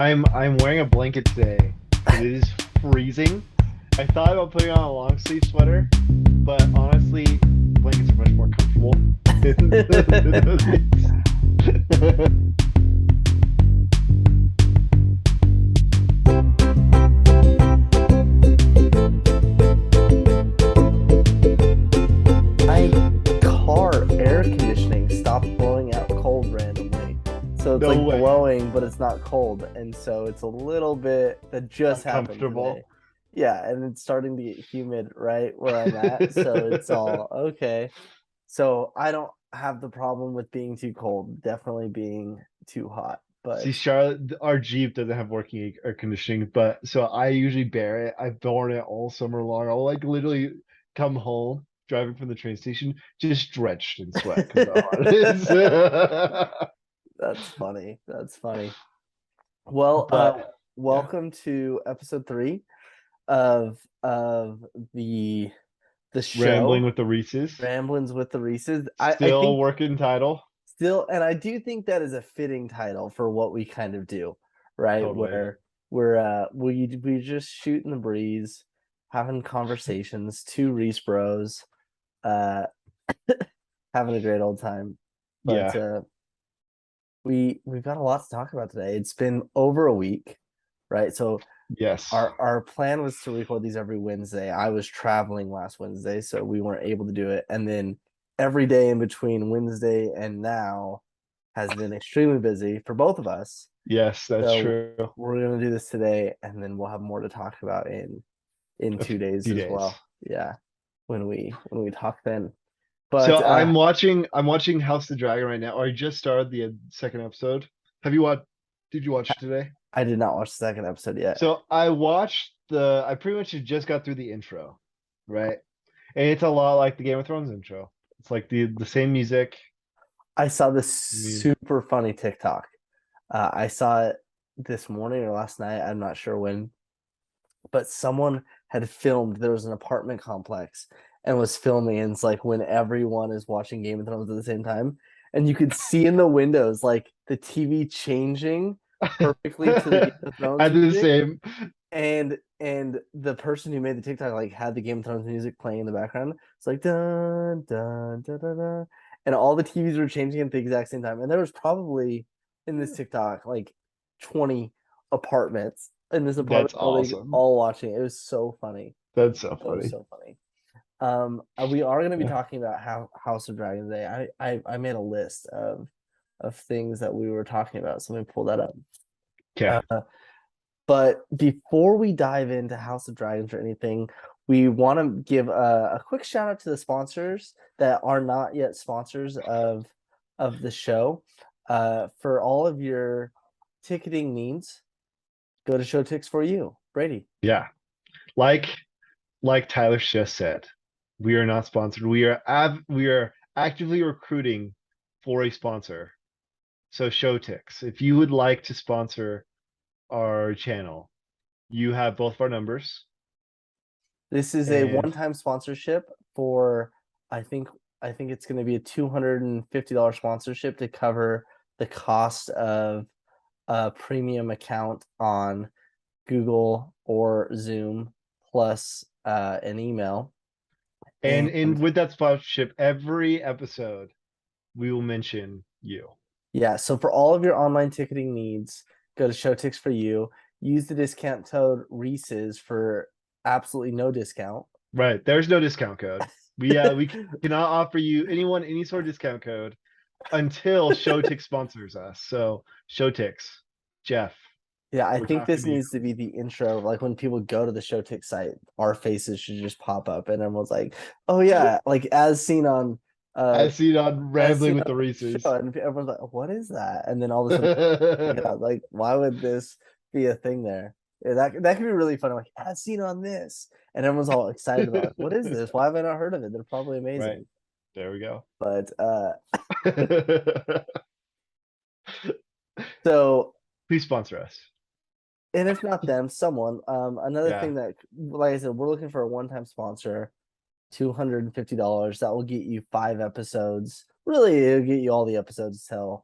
I'm wearing a blanket today because it is freezing. I thought about putting on a long sleeve sweater, but honestly, blankets are much more comfortable than hoodies. My car air conditioning stopped blowing out cold randomly. So it's No like way. blowing, but it's not cold. And so it's a little bit that just happened today. Uncomfortable. Yeah, and it's starting to get humid right where I'm at. So it's all okay. So I don't have the problem with being too cold, definitely being too hot. See, But Charlotte, our Jeep doesn't have working air conditioning, but so I usually bear it. I've borne it all summer long. I'll like literally come home driving from the train station just drenched in sweat because how hot it is. that's funny. That's funny. Well, But yeah, welcome to episode 3 of the rambling show with the Reese's. Ramblings with the Reese's. I Still think working title. still, and I do think that is a fitting title for what we kind of do, right? Totally. Where we just shooting the breeze, having conversations, two Reese bros, uh, having a great old time. But Yeah. we've got a lot to talk about today. It's been over a week, right? So Yes. our plan was to record these every Wednesday. I was traveling last Wednesday, so we weren't able to do it. And then every day in between Wednesday and now has been extremely busy for both of us. Yes, that's So true. we're gonna do this today, and then we'll have more to talk about in A 2 days few as days. well. Yeah, when we talk then. But So I'm watching House of the Dragon right now. Or I just started the second episode. Have you watched did you watch it today? I did not watch the second episode yet. So I pretty much just got through the intro, right? And it's a lot like the Game of Thrones intro. It's like the same music. I saw this I mean, super funny TikTok. I saw it this morning or last night. I'm not sure when, but someone had filmed. There was an apartment complex and was filming, and it's like when everyone is watching Game of Thrones at the same time, and you could see in the windows like the TV changing perfectly to the Game of Thrones I did the music, same. and the person who made the TikTok like had the Game of Thrones music playing in the background. It's like dun dun dun dun, dun. And all the TVs were changing at the exact same time. And there was probably in this TikTok like 20 apartments in this That's apartment building awesome. all watching. It was so funny. That's so So funny. so funny. We are going to be Yeah. talking about how House of Dragon today. I made a list of things that we were talking about. So let me pull that up. Okay. Uh, but before we dive into House of Dragons or anything, we want to give a quick shout out to the sponsors that are not yet sponsors of the show. For all of your ticketing needs, go to Showtix for you, Brady. Yeah. Like like Tyler just said, we are not sponsored. We are actively recruiting for a sponsor. So Showtix, if you would like to sponsor our channel, you have both of our numbers. This is a And one-time sponsorship for I think I think it's going to be a $250 sponsorship to cover the cost of a premium account on Google or Zoom plus an email. and And with that sponsorship, every episode we will mention you. yeah, so for all of your online ticketing needs, go to Showtix for you. Use the discount code Reese's for absolutely no discount. Right. There's no discount code. We cannot offer you anyone any sort of discount code until Showtix sponsors us. So Showtix, Jeff, Yeah, I we're think talking this to you. needs to be the intro. Like when people go to the Showtix site, our faces should just pop up and everyone's like, oh yeah, like uh As seen on as Rambling seen with on the the show. Reese's. And everyone's like, what is that? And then all of a sudden pick it up. Like, why would this be a thing there? Yeah, that could be really fun. Like, as seen on this. And everyone's all excited about like, what is this? Why have I not heard of it? They're probably Right. amazing. There we go. But so Please sponsor us. and if not them, someone. Another Yeah. thing that like I said, we're looking for a one-time sponsor. $250. That will get you 5 episodes. Really, it'll get you all the episodes till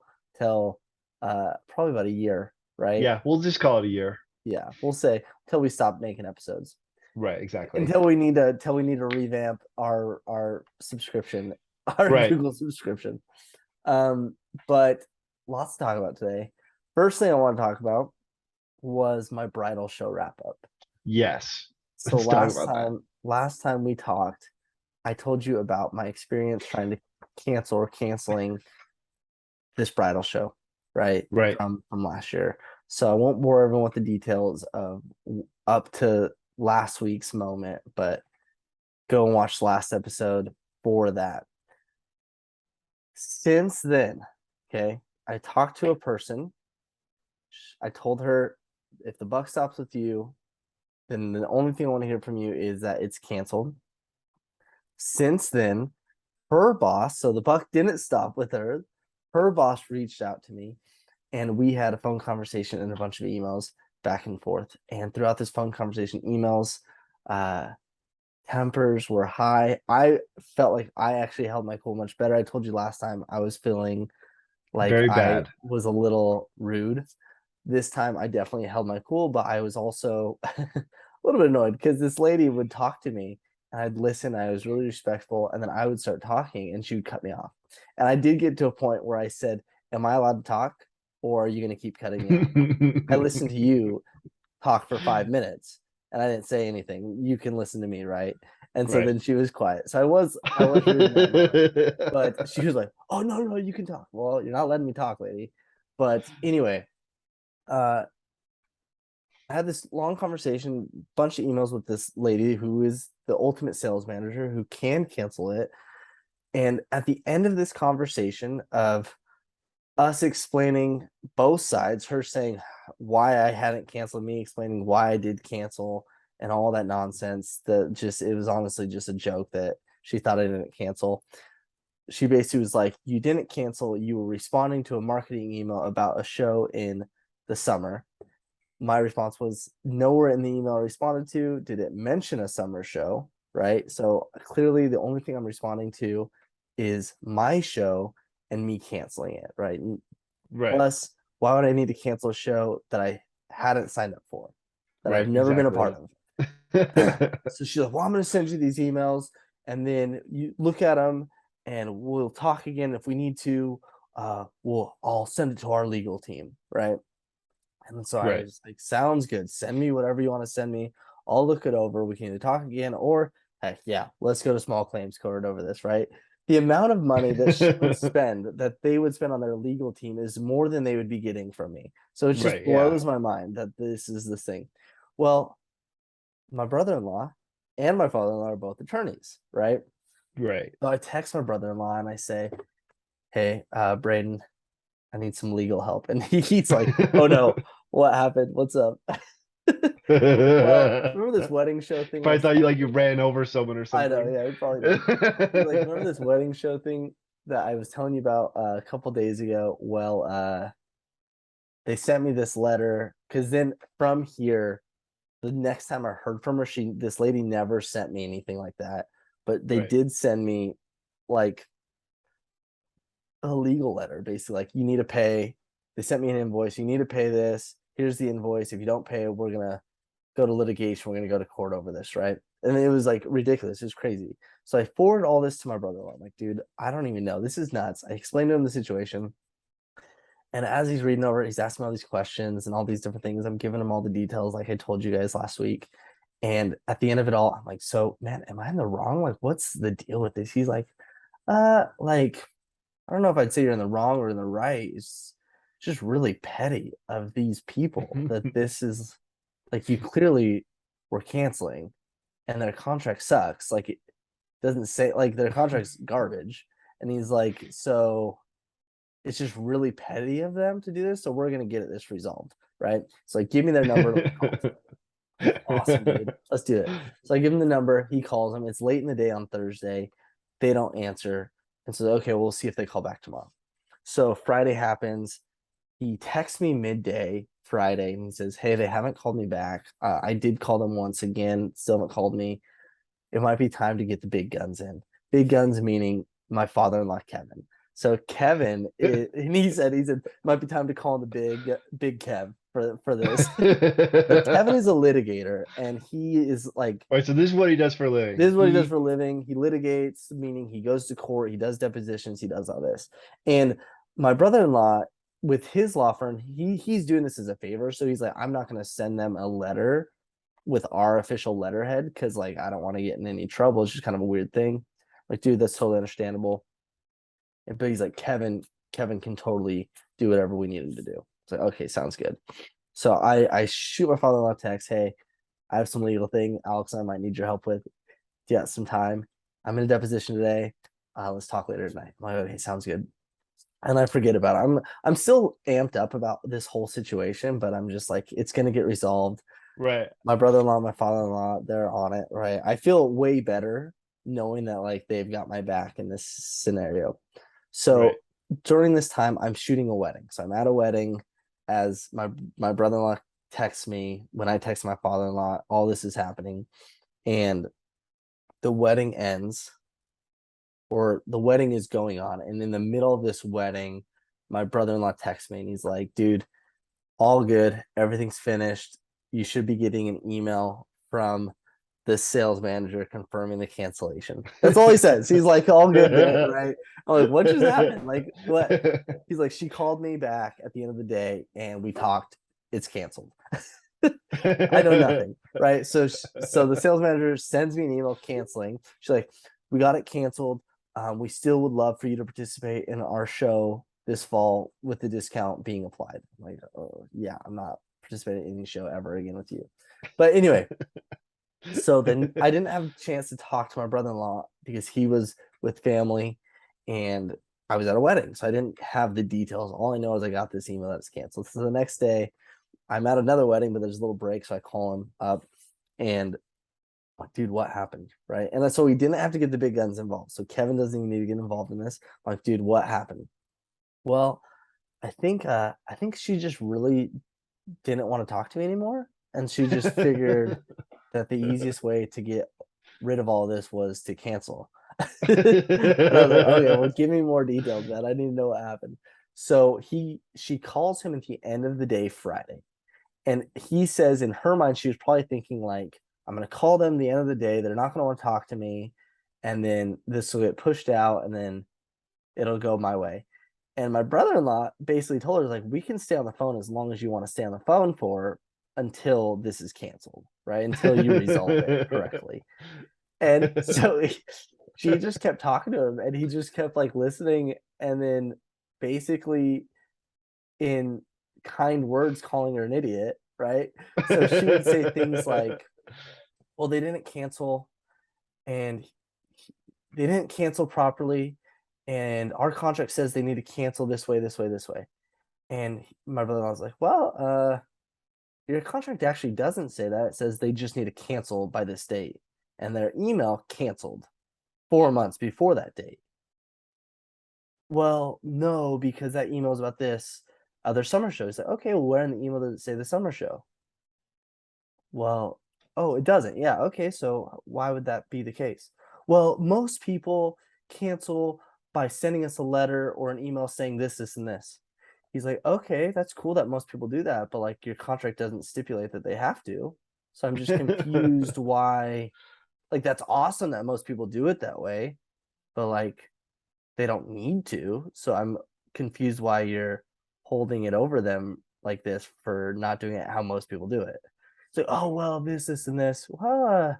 probably about a year. right? Yeah, we'll just call it a year. Yeah, we'll say until we stop making episodes. Right, exactly. Until we need to revamp our subscription, our Right. Google subscription. Um, but lots to talk about today. First thing I want to talk about was my bridal show wrap up. Yes. So Let's talk last about that. time last time we talked, I told you about my experience trying to cancel or canceling this bridal show, right? Right. From last year. So I won't bore everyone with the details of up to last week's moment, but go and watch the last episode for that. Since then, okay, I talked to a person. I told her if the buck stops with you, then the only thing I want to hear from you is that it's canceled. Since then, her boss, so the buck didn't stop with her, her boss reached out to me and we had a phone conversation and a bunch of emails back and forth. And throughout this phone conversation, emails, uh, tempers were high. I felt like I actually held my cool much better. I told you last time I was feeling like Very I bad. was a little rude. This time I definitely held my cool, but I was also a little bit annoyed because this lady would talk to me and I'd listen. I was really respectful, and then I would start talking and she would cut me off. And I did get to a point where I said, "Am I allowed to talk, or are you going to keep cutting me off? I listened to you talk for 5 minutes and I didn't say anything. You can listen to me, right?" And so Right. then she was quiet. So I was rude in that moment. But she was like, "Oh no, no, you can talk." Well, you're not letting me talk, lady. But anyway, uh I had this long conversation, bunch of emails with this lady who is the ultimate sales manager who can cancel it. And at the end of this conversation of us explaining both sides, her saying why I hadn't canceled, me explaining why I did cancel, and all that nonsense. That just it was honestly just a joke that she thought I didn't cancel. She basically was like, "You didn't cancel. You were responding to a marketing email about a show in the summer." My response was, nowhere in the email I responded to did it mention a summer show, right? So clearly, the only thing I'm responding to is my show and me canceling it, right? Right. Plus, why would I need to cancel a show that I hadn't signed up for, that I've Right. never been a part Exactly. of? So she's like, "Well, I'm going to send you these emails, and then you look at them, and we'll talk again if we need to. I'll send it to our legal team, right?" And so I Right. was like, "Sounds good. Send me whatever you want to send me. I'll look it over. We can either talk again, or heck yeah, let's go to small claims court over this, right?" The amount of money that they would spend on their legal team is more than they would be getting from me. So it just Right. Yeah. blows my mind that this is the thing. Well, my brother-in-law and my father-in-law are both attorneys, right? Right. So I text my brother-in-law and I say, "Hey, Braden, I need some legal help." And he's like, "Oh no, what happened? What's up?" Well, remember this wedding show thing I Probably was thought you telling like you you? ran over someone or I know, something. yeah, he probably did. He's like, "Remember this wedding show thing that I was telling you about a couple days ago?" Well, they sent me this letter because then from here, the next time I heard from her, this lady never sent me anything like that, but they Right. did send me like a legal letter, basically like, you need to pay. They sent me an invoice. You need to pay this. Here's the invoice. If you don't pay, we're gonna go to litigation. We're gonna go to court over this, right? And it was like ridiculous. It was crazy. So I forwarded all this to my brother-in-law. I'm like, "Dude, I don't even know. This is nuts." I explained to him the situation. And as he's reading over, he's asking all these questions and all these different things. I'm giving him all the details, like I told you guys last week. And at the end of it all, I'm like, "So, man, am I in the wrong? Like, what's the deal with this?" He's like, like, I don't know if I'd say you're in the wrong or in the right. It's just really petty of these people that this is like, you clearly were canceling and their contract sucks. Like, it doesn't say, like, their contract's garbage. And he's like, "So it's just really petty of them to do this. So we're gonna get this resolved, right?" So like, "Give me their number, let's call." Like, awesome, dude. Let's do it. So I give him the number. He calls him. It's late in the day on Thursday. They don't answer. And so, okay, we'll see if they call back tomorrow. So Friday happens. He texts me midday Friday and he says, "Hey, they haven't called me back. I did call them once again, still haven't called me. It might be time to get the big guns in." Big guns meaning my father-in-law, Kevin. So Kevin, and he said, "It might be time to call the big Kev." for this. So Kevin is a litigator, and he is like, All right, so this is what he does for a this living. is what he does for a living. He litigates, meaning he goes to court, he does depositions, he does all this. And my brother-in-law, with his law firm, he's doing this as a favor. So he's like, I'm not going to send them a letter with our official letterhead because like I don't want to get in any trouble. It's just kind of a weird thing. Like, dude, that's totally understandable. But he's like, Kevin can totally do whatever we need him to do. It's like, okay, sounds good. So I shoot my father-in-law a text, hey, I have some legal thing, Alex, I might need your help with. Yeah, some time. I'm in a deposition today. Let's talk later tonight. I'm like, okay, sounds good. And I forget about it. I'm still amped up about this whole situation, but I'm just like, it's gonna get resolved. Right. My brother-in-law, my father-in-law, they're on it, right? I feel way better knowing that like they've got my back in this scenario. Right. So during this time, I'm shooting a wedding. So I'm at a wedding as my brother-in-law texts me. When I text my father-in-law, all this is happening. And the wedding ends, or the wedding is going on. And in the middle of this wedding, my brother-in-law texts me and he's like, dude, all good. Everything's finished. You should be getting an email from the sales manager confirming the cancellation. That's all he says. He's like, all good there, right? I'm like, what just happened? Like, what? He's like, she called me back at the end of the day and we talked. It's canceled. I know nothing, right? So the sales manager sends me an email canceling. She's like, we got it canceled. We still would love for you to participate in our show this fall with the discount being applied. I'm like, oh yeah, I'm not participating in any show ever again with you. But anyway, so then I didn't have a chance to talk to my brother-in-law because he was with family and I was at a wedding. So I didn't have the details. All I know is I got this email that's canceled. So the next day I'm at another wedding, but there's a little break. So I call him up and like, dude, what happened? Right. And so we didn't have to get the big guns involved. So Kevin doesn't even need to get involved in this. I'm like, dude, what happened? Well, I think she just really didn't want to talk to me anymore. And she just figured that the easiest way to get rid of all this was to cancel. And I was like, okay, well, give me more details, man. I need to know what happened. So she calls him at the end of the day Friday. And he says in her mind, she was probably thinking, like, I'm gonna call them the end of the day. They're not gonna want to talk to me. And then this will get pushed out and then it'll go my way. And my brother-in-law basically told her, like, we can stay on the phone as long as you want to stay on the phone for until this is canceled, right? Until you resolve it correctly. And so she just kept talking to him and he just kept like listening and then basically in kind words calling her an idiot, right? So she would say things like, well, they didn't cancel and they didn't cancel properly and our contract says they need to cancel this way, this way, this way. And my brother-in-law was like, well, your contract actually doesn't say that. It says they just need to cancel by this date. And their email canceled 4 months before that date. Well, no, because that email is about this other summer show. He's like, okay, well, where in the email does it say the summer show? Well, oh, it doesn't. Yeah, okay, so why would that be the case? Well, most people cancel by sending us a letter or an email saying this, this, and this. He's like, okay, that's cool that most people do that, but like your contract doesn't stipulate that they have to. So I'm just confused why, like, that's awesome that most people do it that way, but like they don't need to. So I'm confused why you're holding it over them like this for not doing it how most people do it. It's like, oh well, this, and this. Well,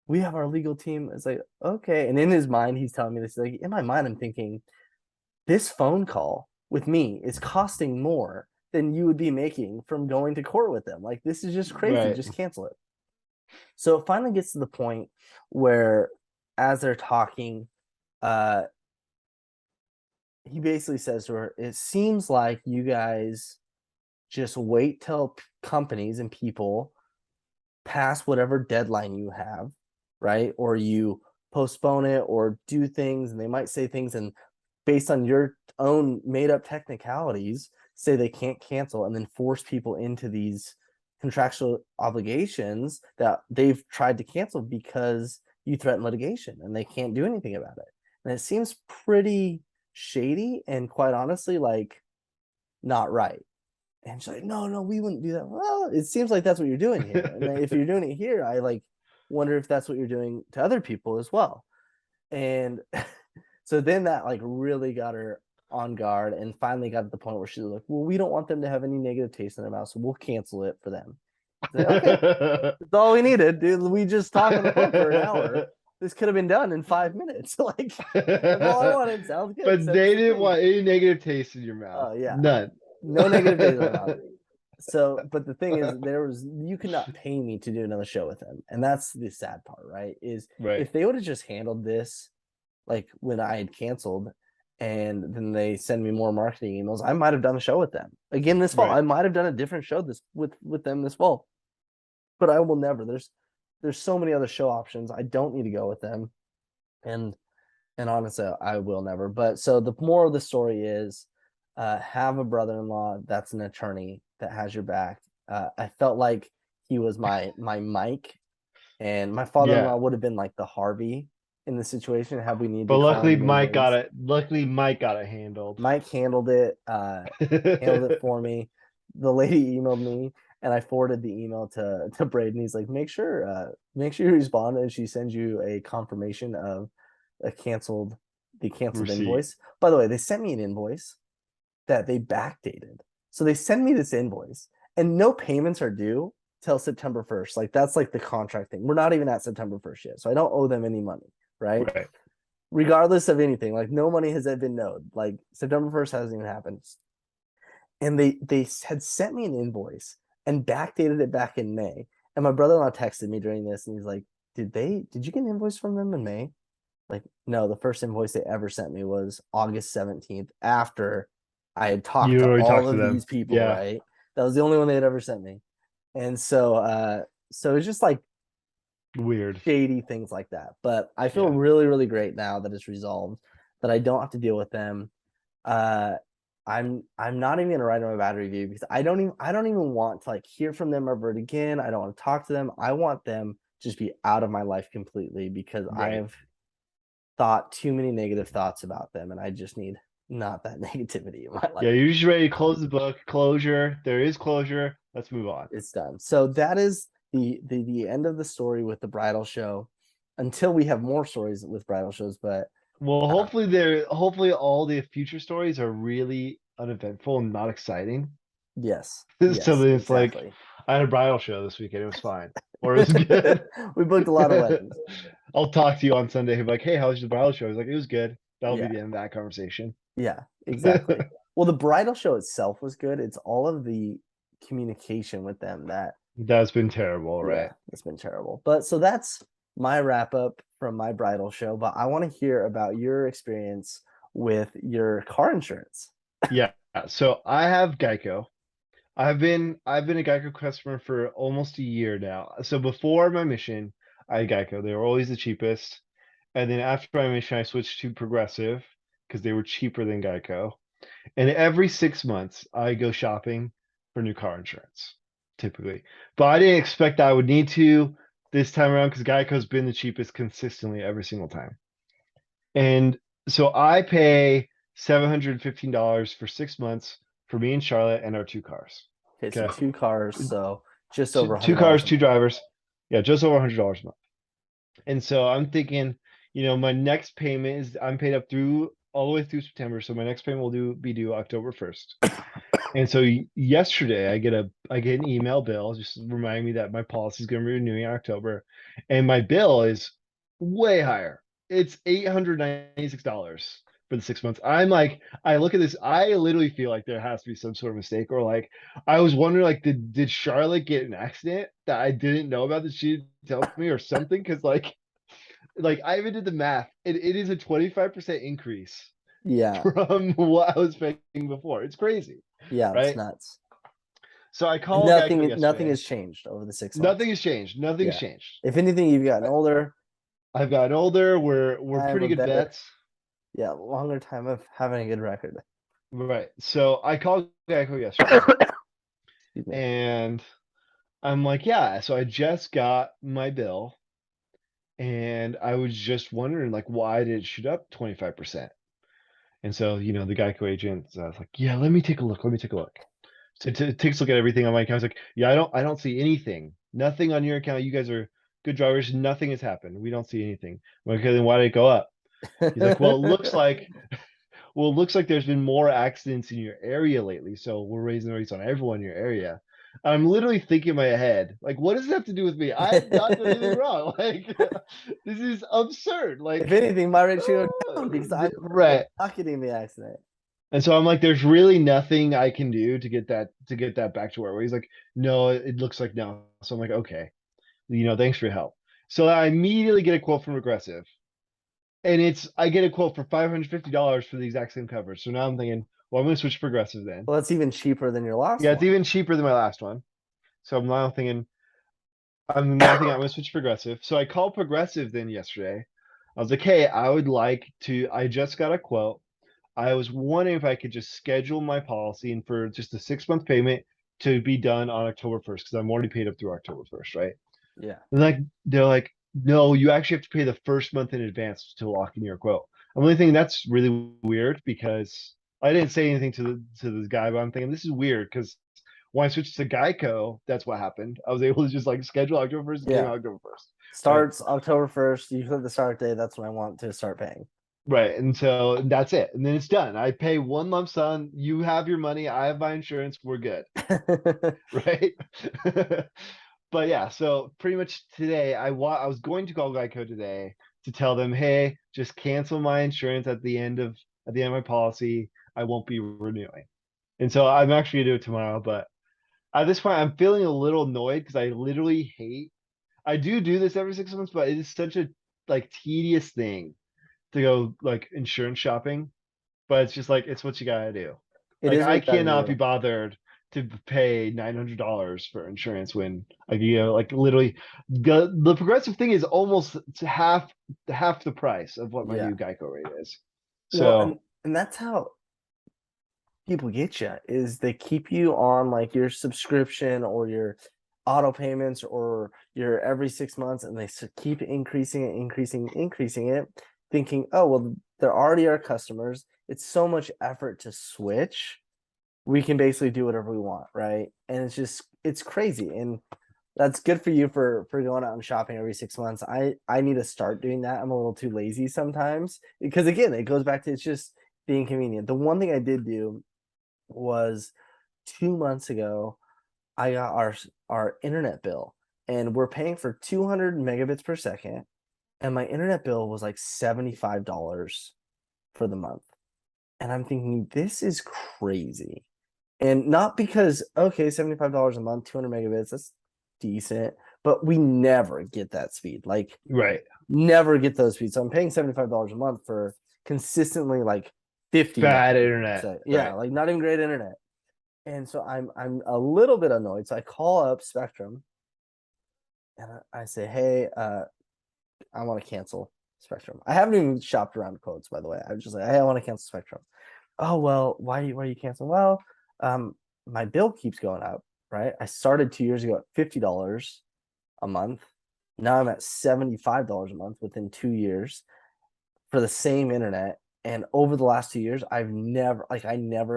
we have our legal team. It's like, okay. And in his mind, he's telling me this. Like in my mind, I'm thinking, this phone call with me is costing more than you would be making from going to court with them. Like this is just crazy. Right. Just cancel it. So it finally gets to the point where as they're talking, uh he basically says to her, it seems like you guys just wait till companies and people pass whatever deadline you have, right? Or you postpone it or do things and they might say things and based on your own made up technicalities say they can't cancel and then force people into these contractual obligations that they've tried to cancel because you threaten litigation and they can't do anything about it. And it seems pretty shady and quite honestly like not right. And she's like, no, we wouldn't do that. Well, it seems like that's what you're doing here. And if you're doing it here, I like wonder if that's what you're doing to other people as well. And so then that like really got her on guard and finally got to the point where she's like, well, we don't want them to have any negative taste in their mouth, so we'll cancel it for them. I like, okay, that's all we needed, dude. We just talked on the phone for an hour. This could have been done in 5 minutes. Like, that's all I wanted. Sounds good. But Send us they the didn't thing. want any negative taste in your mouth. Oh yeah, None. no negative taste in my mouth. So, but the thing is, you could not pay me to do another show with them, and that's the sad part, right? Is Right. if they would have just handled this like when I had canceled, and then they send me more marketing emails, I might have done a show with them again this fall. Right. I might have done a different show this with them this fall, but I will never. There's so many other show options. I don't need to go with them, and honestly, I will never. But so the moral of the story is, have a brother-in-law that's an attorney that has your back. I felt like he was my Mike, and my Yeah. father-in-law would have been like the Harvey in the situation had we needed But to call luckily him the Mike got ambulance. it. Luckily Mike got it handled. Mike handled it for me. The lady emailed me, and I forwarded the email to Brady, and he's like, make sure you respond, and she sends you a confirmation of a canceled Receipt. invoice. By the way, they sent me an invoice that they backdated. So they send me this invoice, and no payments are due till September 1st. Like that's like the contract thing. We're not even at September 1st yet, so I don't owe them any money, right? Right. Regardless of anything, like no money has been owed. Like September 1st hasn't even happened. And they had sent me an invoice and backdated it back in May. And my brother-in-law texted me during this, and he's like, did you get an invoice from them in May? Like, no, the first invoice they ever sent me was August 17th after I had talked You to already all talked to of them. these people, Yeah. right? That was the only one they had ever sent me. And so it's just like Weird. shady things like that. But I feel Yeah. really, really great now that it's resolved, that I don't have to deal with them. Uh I'm not even gonna write them a bad review because I don't even want to like hear from them ever again. I don't want to talk to them. I want them to just be out of my life completely because I Right. have thought too many negative thoughts about them, and I just need not that negativity in my Yeah, life. you're just ready to close the book. Closure. There is closure. Let's move on. It's done. So that is the end of the story with the bridal show. Until we have more stories with bridal shows, but Well, uh, hopefully all the future stories are really uneventful and not exciting. So yes, then it's like exactly. I had a bridal show this weekend. It was fine. Or it was good. We booked a lot of weddings. I'll talk to you on Sunday. Like, hey, how was the bridal show? He's like, it was good. That'll be Yeah, the end of that conversation. yeah, exactly. Well, the bridal show itself was good. It's all of the communication with them that, That's been terrible, yeah, right? it's been terrible. But so that's my wrap up from my bridal show. But I want to hear about your experience with your car insurance. Yeah. So I have Geico. I've been a Geico customer for almost a year now. So before my mission, I had Geico. They were always the cheapest. And then after my mission, I switched to Progressive because they were cheaper than Geico. And every 6 months, I go shopping for new car insurance, typically. But I didn't expect I would need to this time around because Geico's been the cheapest consistently every single time. And so I pay $715 for 6 months for me and Charlotte and our two cars. Okay, so Okay. two cars, so just Two, over two $100 cars, a two month. drivers. Yeah, just over $100 a month. And so I'm thinking, my next payment is I'm paid up through all the way through September. So my next payment will be due October 1st. And so yesterday I get an email bill just reminding me that my policy is going to be renewing in October, and my bill is way higher. It's $896 for the 6 months. I'm like, I look at this, I literally feel like there has to be some sort of mistake, or like I was wondering, like, did Charlotte get an accident that I didn't know about that she didn't tell me or something? Because like I even did the math. It is a 25% increase Yeah, from what I was paying before. It's crazy, yeah, it's right? nuts. So I And called Geico nothing yesterday. has changed over the 6 months. Nothing has changed. Nothing's Yeah. changed. If anything, you've gotten I, older. I've gotten older. We're I have pretty a good better, bets. yeah, longer time of having a good record. Right. So I called Geico yesterday Excuse me. and I'm like, yeah. So I just got my bill and I was just wondering, like, why did it shoot up 25%? And so, the Geico agent, I was like, yeah, let me take a look. Let me take a look. So takes a look at everything on my account. It's like, yeah, I don't see anything. Nothing on your account. You guys are good drivers. Nothing has happened. We don't see anything. I'm like, okay, then why did it go up? He's like, well, it looks like there's been more accidents in your area lately, so we're raising the rates on everyone in your area. I'm literally thinking in my head, like, what does it have to do with me? I've not done anything wrong. Like, this is absurd. If Like, anything, my rate should go down because I'm right. not getting the accident. And so I'm like, there's really nothing I can do to get that back to where he's like, no, it looks like no. So I'm like, okay, thanks for your help. So I immediately get a quote from Progressive, and I get a quote for $550 for the exact same coverage. So now I'm thinking, well, I'm gonna switch to Progressive then. Well, that's even cheaper than your last Yeah, it's one. even cheaper than my last one. So I'm now thinking I'm gonna switch to Progressive. So I called Progressive then yesterday. I was like, hey, I just got a quote. I was wondering if I could just schedule my policy and for just a 6-month payment to be done on October 1st because I'm already paid up through October 1st, right? Yeah. And they're like, no, you actually have to pay the first month in advance to lock in your quote. I'm really thinking that's really weird because I didn't say anything to the guy, but I'm thinking this is weird because when I switched to Geico, that's what happened. I was able to just like schedule October 1st and pay on Yeah. October 1st. Right. Starts October 1st. You put the start date. That's when I want to start paying. Right. And so that's it. And then it's done. I pay one lump sum. You have your money. I have my insurance. We're good. Right. But yeah, so pretty much today, I was going to call Geico today to tell them, hey, just cancel my insurance at the end of my policy. I won't be renewing. And so I'm actually gonna do it tomorrow. But at this point, I'm feeling a little annoyed because I literally hate. I do this every 6 months, but it is such a like tedious thing to go like insurance shopping. But it's just like it's what you gotta do. It Like is what I you got to cannot be do. bothered to pay $900 for insurance when like like literally the progressive thing is almost to half the price of what my Yeah. new Geico rate is. Well, So and that's how people get you is they keep you on like your subscription or your auto payments or your every 6 months and they keep increasing it, increasing it, thinking, oh, well, there already are customers. It's so much effort to switch. We can basically do whatever we want, right? And it's crazy. And that's good for you for going out and shopping every 6 months. I need to start doing that. I'm a little too lazy sometimes because again, it goes back to it's just being convenient. The one thing I did do was 2 months ago, I got our internet bill, and we're paying for 200 megabits per second, and my internet bill was like $75 for the month. And I'm thinking, this is crazy. And not because, okay, $75 a month, 200 megabits, that's decent, but we never get that speed. Like, right, never get those speeds. So I'm paying $75 a month for consistently like 50 bad megabits per internet. second. Yeah, Right, like not even great internet. And so I'm a little bit annoyed. So I call up Spectrum and I say, hey, I want to cancel Spectrum. I haven't even shopped around quotes, by the way. I was just like, hey, I want to cancel Spectrum. Oh well, why are you canceling? Well, my bill keeps going up, right? I started 2 years ago at $50 a month. Now I'm at $75 a month within 2 years for the same internet. And over the last 2 years, I never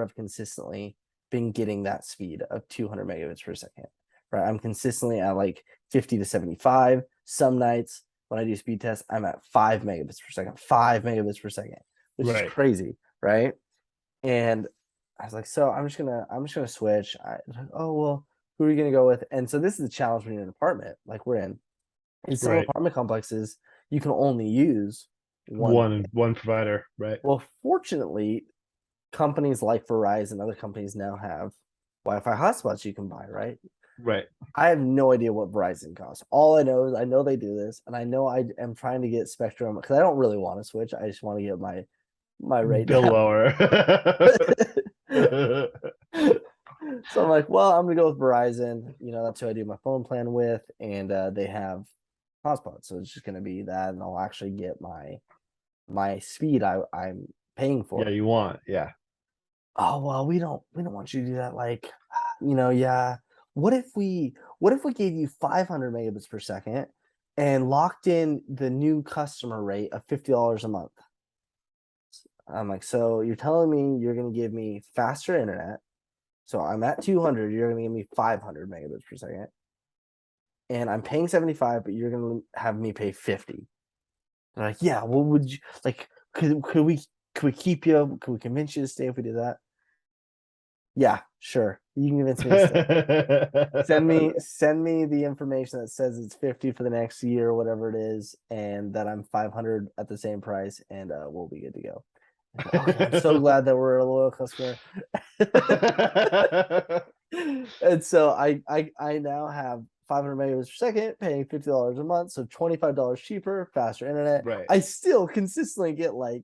have consistently been getting that speed of 200 megabits per second, right? I'm consistently at like 50 to 75. Some nights when I do speed tests, I'm at 5 megabits per second, which is right. crazy, right? And I was like, so I'm just gonna switch. Oh well, who are you gonna go with? And so this is the challenge when you're in an apartment, like we're in. In some Right. apartment complexes, you can only use one. One provider. Right, Well, fortunately, companies like Verizon and other companies now have Wi-Fi hotspots you can buy, right? right. I have no idea what Verizon costs. All I know is I know they do this, and I know I am trying to get Spectrum because I don't really want to switch. I just want to get my rate Bill down. lower. So I'm like, well, I'm gonna go with Verizon. That's who I do my phone plan with, and they have hotspots, so it's just gonna be that, and I'll actually get my speed I'm paying Yeah, for. you want. Yeah. Oh well, we don't want you to do that. Like, yeah. What if we gave you 500 megabits per second and locked in the new customer rate of $50 a month? I'm like, so you're telling me you're gonna give me faster internet, So I'm at 200. You're going to give me 500 megabits per second. And I'm paying 75, but you're going to have me pay 50. They're like, yeah, what would you like? Could we keep you? Could we convince you to stay if we did that? Yeah, sure. You can convince me to stay. Send me the information that says it's 50 for the next year or whatever it is, and that I'm 500 at the same price, and we'll be good to go. Okay, I'm so glad that we're a loyal customer. And so I now have 500 megabits per second, paying $50 a month, so $25 cheaper, faster internet. Right. I still consistently get like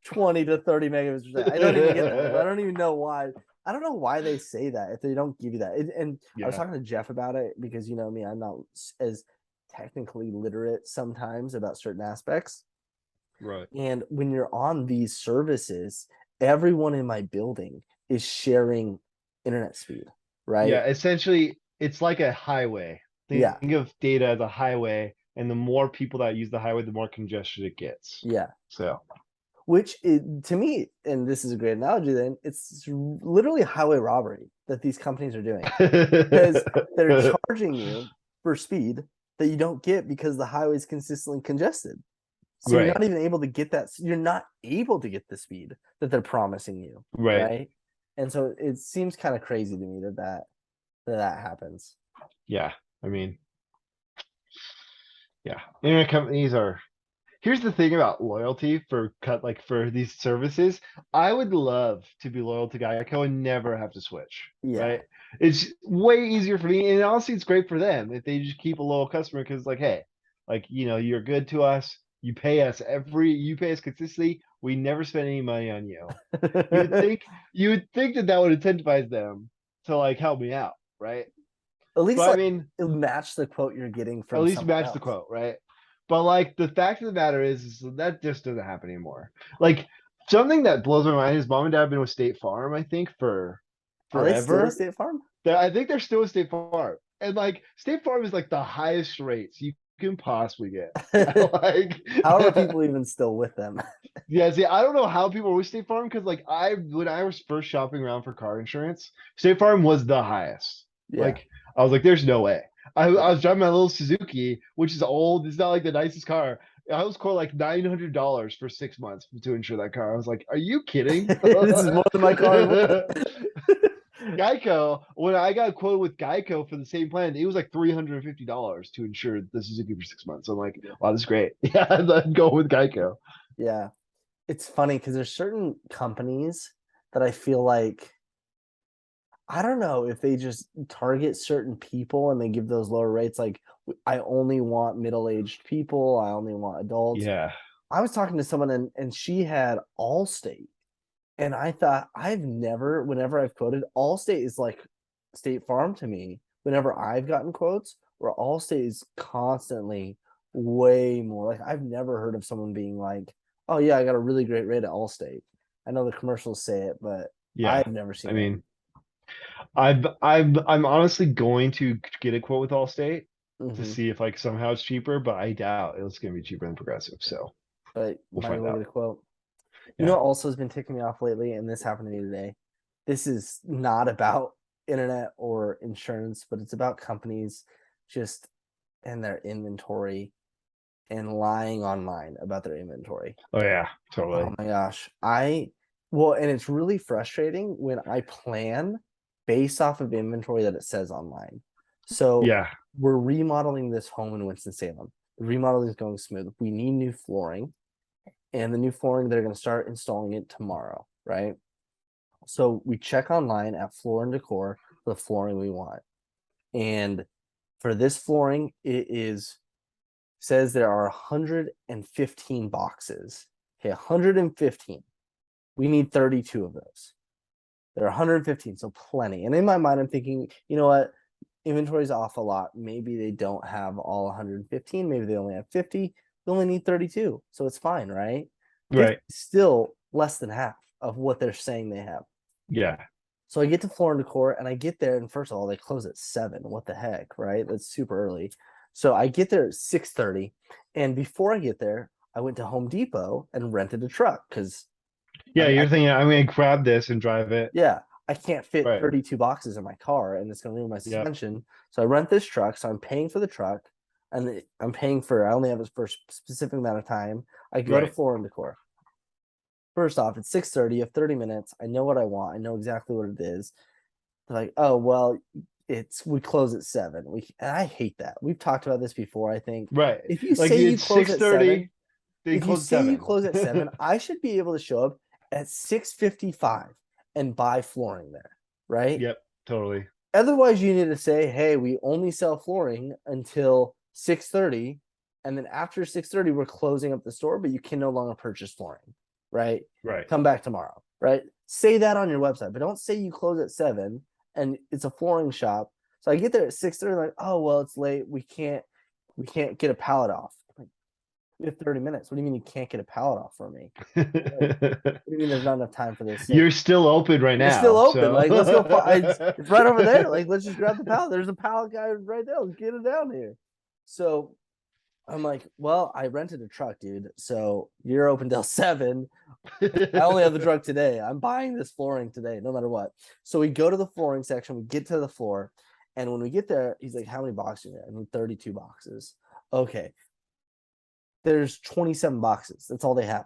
20 to 30 megabits per second. I don't even get that. I don't even know why. I don't know why they say that if they don't give you that. And I was Yeah. talking to Jeff about it because you know me, I'm not as technically literate sometimes about certain aspects. Right. And when you're on these services, everyone in my building is sharing internet speed, right? Yeah, essentially, it's like a highway. Yeah, Think of data as a highway, and the more people that use the highway, the more congestion it gets. yeah. So, Which to me, and this is a great analogy, then it's literally highway robbery that these companies are doing because they're charging you for speed that you don't get because the highway is consistently congested. So you're right, not even able to get that. You're not able to get the speed that they're promising you, right. right? And so it seems kind of crazy to me that happens. Yeah. I mean, yeah. Internet companies are. Here's the thing about loyalty for these services. I would love to be loyal to Geico and never have to switch. Yeah. Right? It's way easier for me, and honestly, it's great for them if they just keep a loyal customer because, like, hey, like you're good to us. You pay us consistently. We never spend any money on you. You would At think that would incentivize them to like help me out, right? least But I like mean, match the quote you're getting at from least someone match the else. quote, right? But like the fact of the matter is that just doesn't happen anymore. Like something that blows my mind is mom and dad have been with State Farm, I think, for Are they still with forever. State Farm? I think they're still with State Farm. And like State Farm is like the highest rates you can possibly get. Like How are people even still with them? yeah, see, I don't know how people were with State Farm because like when I was first shopping around for car insurance, State Farm was the highest. Yeah, Like I was like, there's no way. I yeah. was driving my little Suzuki, which is old. It's not like the nicest car. I was quoted like $900 for 6 months to insure that car. I was like, are you kidding? This is more than my car is worth. Geico, when I got quoted with Geico for the same plan, it was like $350 to insure the Suzuki for 6 months. I'm like, wow, this is great. Yeah, I'd go with Geico. Yeah. It's funny because there's certain companies that I feel like I don't know if they just target certain people and they give those lower rates. Like I only want middle-aged people. I only want adults. Yeah. I was talking to someone and she had Allstate. And I thought whenever I've quoted, Allstate is like State Farm to me. Whenever I've gotten quotes, where Allstate is constantly way more. Like I've never heard of someone being like, "Oh yeah, I got a really great rate at Allstate." I know the commercials say it, but Yeah. I've never I seen it. mean, I'm honestly going to get a quote with Allstate to Hmm. see if like somehow it's cheaper, but I doubt it's going to be cheaper than Progressive. So But we'll might as find well get out. a quote. You know Yeah. what also has been ticking me off lately, and this happened to me today. This is not about internet or insurance, but it's about companies just and their inventory and lying online about their inventory. Oh yeah, Oh totally. my gosh. And it's really frustrating when I plan based off of inventory that it says online. So Yeah. we're remodeling this home in Winston-Salem. The remodeling is going smooth. We need new flooring, and the new flooring, they're going to start installing it tomorrow, right? So we check online at Floor and Decor for the flooring we want. And for this flooring, it is says there are 115 boxes. Okay, 115. We need 32 of those. There are 115, so plenty. And in my mind, I'm thinking, you know what? Inventory's off a lot. Maybe they don't have all 115. Maybe they only have 50. We only need 32. So it's fine, right? 50 Right. is still less than half of what they're saying they have. Yeah. So I get to Floor and Decor and I get there, and first of all, they close at 7. What the heck, right? That's super early. So I get there at 6:30, and before I get there, I went to Home Depot and rented a truck because Yeah. I You're thinking I'm going to grab this and drive it. yeah, I can't fit Right. 32 boxes in my car and it's going to ruin my Yep. suspension. So I rent this truck. So I'm paying for the truck and I'm paying for, I only have it for a specific amount of time. I go to Right. Floor and Decor. First off, it's 6:30. You have 30 minutes. I know what I want. I know exactly what it is. They're like, oh, well, we close at 7. And I hate that. We've talked about this before. I think Right. if you Like say you it's close six at 7, thirty. They if you close at say you 7. close at 7, I should be able to show up at 6:55 and buy flooring there, right? Yep. Totally. Otherwise, you need to say, hey, we only sell flooring until 6:30, and then after 6:30, we're closing up the store, but you can no longer purchase flooring, right? Right. Come back tomorrow, right? Say that on your website, but don't say you close at 7 and it's a flooring shop. So I get there at 6:30, like, oh well, it's late. We can't get a pallet off. Like, we have 30 minutes. What do you mean you can't get a pallet off for me? Like, what do you mean there's not enough time for this? You're still open right You're still now, open. so Like, let's go. It's right over there. Like, let's just grab the pallet. There's a pallet guy right there. Let's get it down here. So I'm like, well, I rented a truck, dude. So you're open till 7. I only have the truck today. I'm buying this flooring today, no matter what. So we go to the flooring section. We get to the floor. And when we get there, he's like, how many boxes are there? I need 32 boxes. Okay. There's 27 boxes. That's all they have.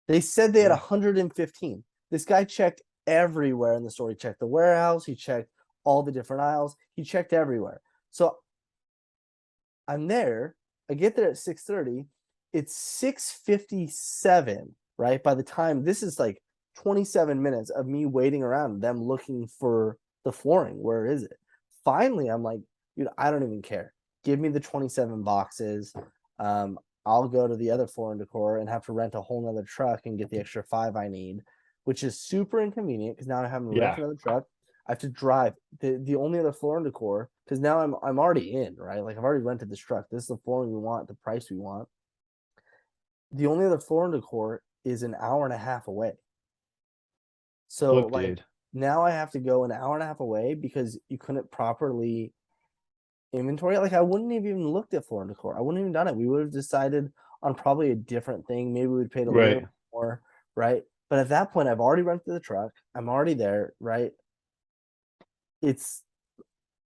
They said they had Yeah. 115. This guy checked everywhere in the store. He checked the warehouse. He checked all the different aisles. He checked everywhere. So I'm there. I get there at 6:30. It's 6:57, right? By the time this is like 27 minutes of me waiting around, them looking for the flooring. Where is it? Finally, I'm like, dude, I don't even care. Give me the 27 boxes. I'll go to the other Floor and Decor and have to rent a whole nother truck and get the extra 5 I need, which is super inconvenient because now I have to rent Yeah. another truck. I have to drive the only other Floor and Decor because now I'm already in, right? Like I've already rented this truck. This is the flooring we want, the price we want. The only other Floor and Decor is an hour and a half away. So Flip, like dude. now I have to go an hour and a half away because you couldn't properly inventory. Like I wouldn't have even looked at Floor and Decor. I wouldn't have even done it. We would have decided on probably a different thing. Maybe we'd paid a Right. little more, right? But at that point, I've already rented the truck. I'm already there, right? It's,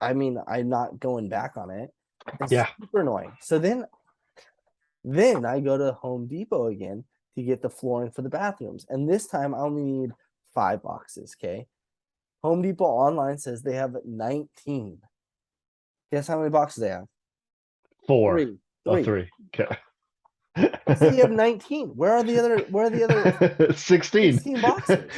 I mean, I'm not going back on it. It's Yeah. super annoying. So then I go to Home Depot again to get the flooring for the bathrooms. And this time I only need 5 boxes. Okay. Home Depot online says they have 19. Guess how many boxes they have? 4. Three. Oh, Three. 3. Okay. So you have 19. Where are the other 16. 16 boxes?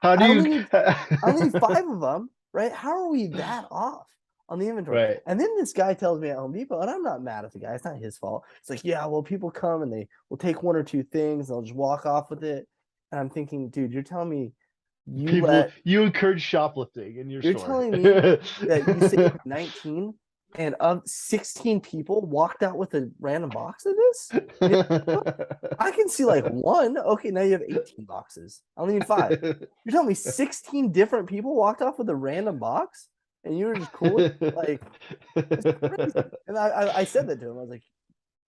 How do I you? only need I only need 5 of them, right? How are we that off on the inventory? Right. And then this guy tells me at Home Depot, and I'm not mad at the guy. It's not his fault. It's like, yeah, well, people come and they will take 1 or 2 things, and they'll just walk off with it. And I'm thinking, dude, you're telling me You encourage shoplifting in your you're store. telling me that you say you have 19 and of 16 people walked out with a random box of this? I can see like 1. Okay, now you have 18 boxes. I only need 5. You're telling me 16 different people walked off with a random box and you were just cool with it? Like, it's crazy. And I said that to him. I was like,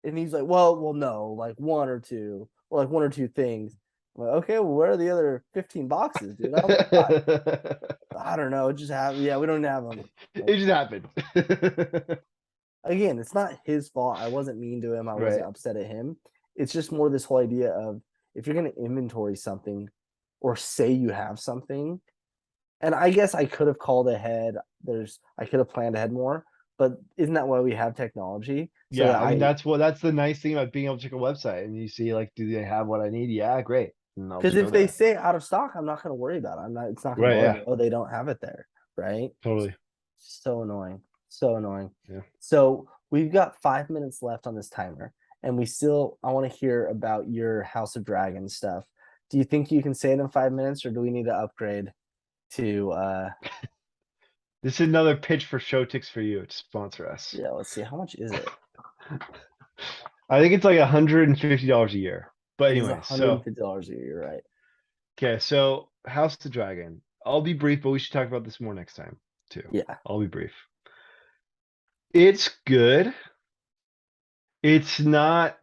and he's like, well, no, like 1 or 2, or like 1 or 2 things. I'm like, okay, well, where are the other 15 boxes, dude? I'm like, I don't know. It just happened. Yeah, we don't have them. Like, It just happened. again, it's not his fault. I wasn't mean to him. I Right. wasn't upset at him. It's just more this whole idea of if you're going to inventory something or say you have something, and I guess I could have called ahead. I could have planned ahead more, but isn't that why we have technology? So Yeah, that I mean that's the nice thing about being able to check a website and you see like, do they have what I need? Yeah, great. And I'll because just go if they there. say out of stock, I'm not going to worry about it. It's not going to Right, bother me. yeah, Oh, they don't have it there, right? totally. So annoying. So annoying. Yeah. So we've got 5 minutes left on this timer, and I want to hear about your House of Dragons stuff. Do you think you can say it in 5 minutes, or do we need to upgrade to This is another pitch for Showtix for you to sponsor us. yeah, let's see, how much is it? I think it's like $150 a year. But It is anyway, so $150 a year, you're right. okay, so House of the Dragon. I'll be brief, but we should talk about this more next time too. Yeah. I'll be brief. It's good. It's not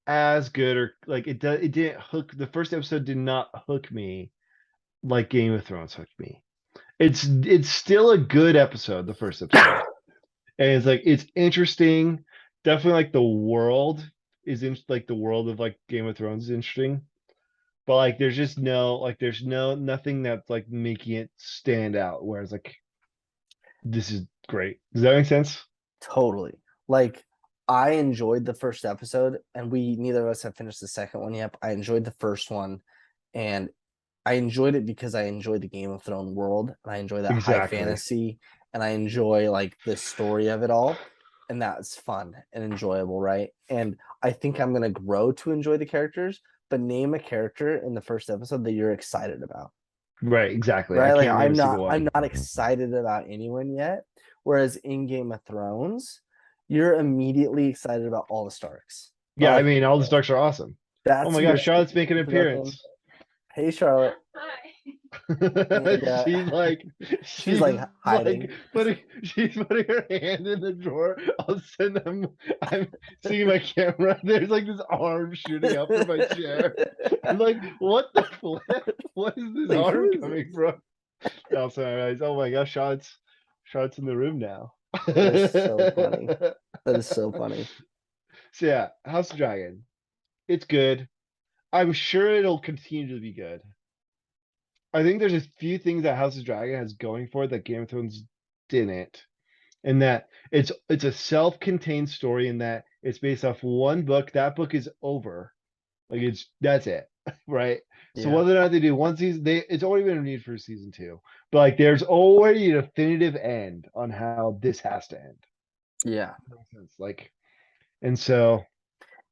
as good or like it didn't hook the first episode did not hook me like Game of Thrones hooked me. It's still a good episode, the first episode. And it's like it's interesting. Definitely like the world is in like the world of like Game of Thrones is interesting. But like there's just no like there's nothing that's like making it stand out. Whereas like this is great. Does that make sense? Totally. Like I enjoyed the first episode, and we neither of us have finished the second one yet. I enjoyed the first one, and I enjoyed it because I enjoy the Game of Thrones world, and I enjoy that high Exactly. fantasy, and I enjoy like the story of it all, and that's fun and enjoyable, right? And I think I'm gonna grow to enjoy the characters. But name a character in the first episode that you're excited about, Right, exactly. I right? Like can't name a single I'm one. not excited about anyone yet. Whereas in Game of Thrones, you're immediately excited about all the Starks. Or Yeah, I like mean all the Starks are awesome. Oh that's my who gosh, you're super Charlotte's making an up in. appearance. Hey Charlotte. And She's like she's she's like like hiding. she's putting her hand in the drawer. All of a sudden I'm seeing my camera. There's like this arm shooting out from my chair. I'm like, what the flip? What is this Like, arm who is coming this? from? Also, I realized, oh my gosh, Charlotte's in the room now. That is so funny. That is so funny. So yeah, House of Dragon. It's good. I'm sure it'll continue to be good. I think there's a few things that House of Dragon has going for it that Game of Thrones didn't. And that it's a self-contained story in that it's based off one book. That book is over. Like that's it. Right. So Yeah. whether or not they do one season, it's already been renewed for season two. But like there's already a definitive end on how this has to end. Yeah. Makes sense. Like, and so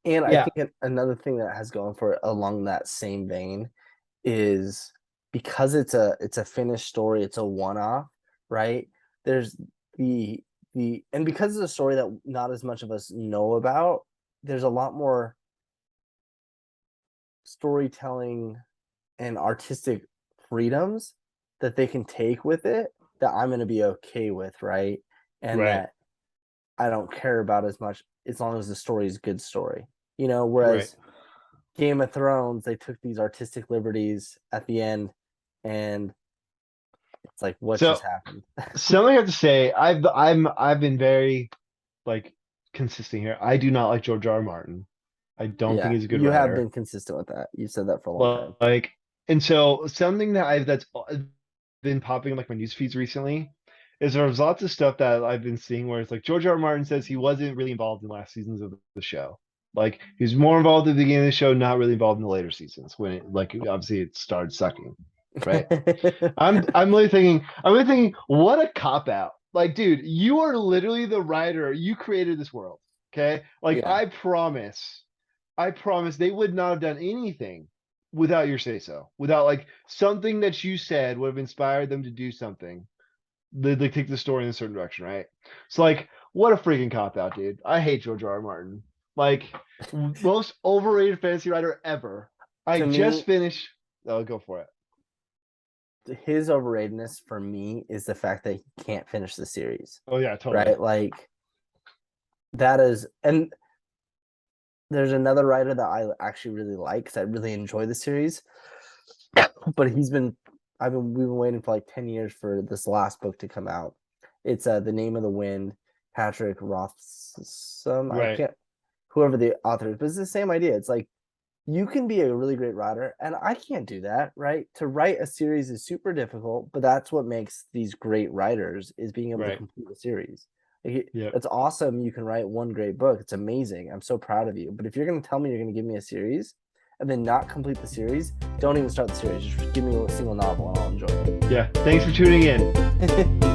And I yeah, think another thing that has going for it along that same vein is because it's a finished story, it's a one-off, right? There's the and because it's a story that not as much of us know about, there's a lot more storytelling and artistic freedoms that they can take with it that I'm going to be okay with, right? And right, that I don't care about as much as long as the story is a good story. right. Whereas Game of Thrones, they took these artistic liberties at the end, and it's like, what So just happened? something I have to say, I've been very like consistent here. I do not like George R. R. Martin. I don't think Yeah, he's a good you have writer. been consistent with that. You've said that for a long time. Like, and so something that I've that's been popping in like my news feeds recently is there's lots of stuff that I've been seeing where it's like George R. R. Martin says he wasn't really involved in the last seasons of the show. Like he's more involved at the beginning of the show, not really involved in the later seasons when it like obviously it started sucking, right? I'm really thinking, what a cop out. Like, dude, you are literally the writer. You created this world. Okay. Like, Yeah, I promise they would not have done anything without your say so. Without like something that you said would have inspired them to do something. They take the story in a certain direction, right? So like, what a freaking cop out, dude. I hate George R. R. Martin. Like, most overrated fantasy writer ever. I to just me, finished. Oh, go for it. his overratedness for me is the fact that he can't finish the series, Oh yeah, totally. right? Like that is, and there's another writer that I actually really like because I really enjoy the series, but we've been waiting for like 10 years for this last book to come out. It's The Name of the Wind, Patrick Rothsum. I Right. can't whoever the author is, but it's the same idea. It's like you can be a really great writer, and I can't do that, right? To write a series is super difficult, but that's what makes these great writers is being able to Right. complete a series. Like, Yep. it's awesome you can write one great book. It's amazing. I'm so proud of you. But if you're going to tell me you're going to give me a series and then not complete the series, don't even start the series. Just give me a single novel and I'll enjoy Yeah. Thanks for tuning in. it.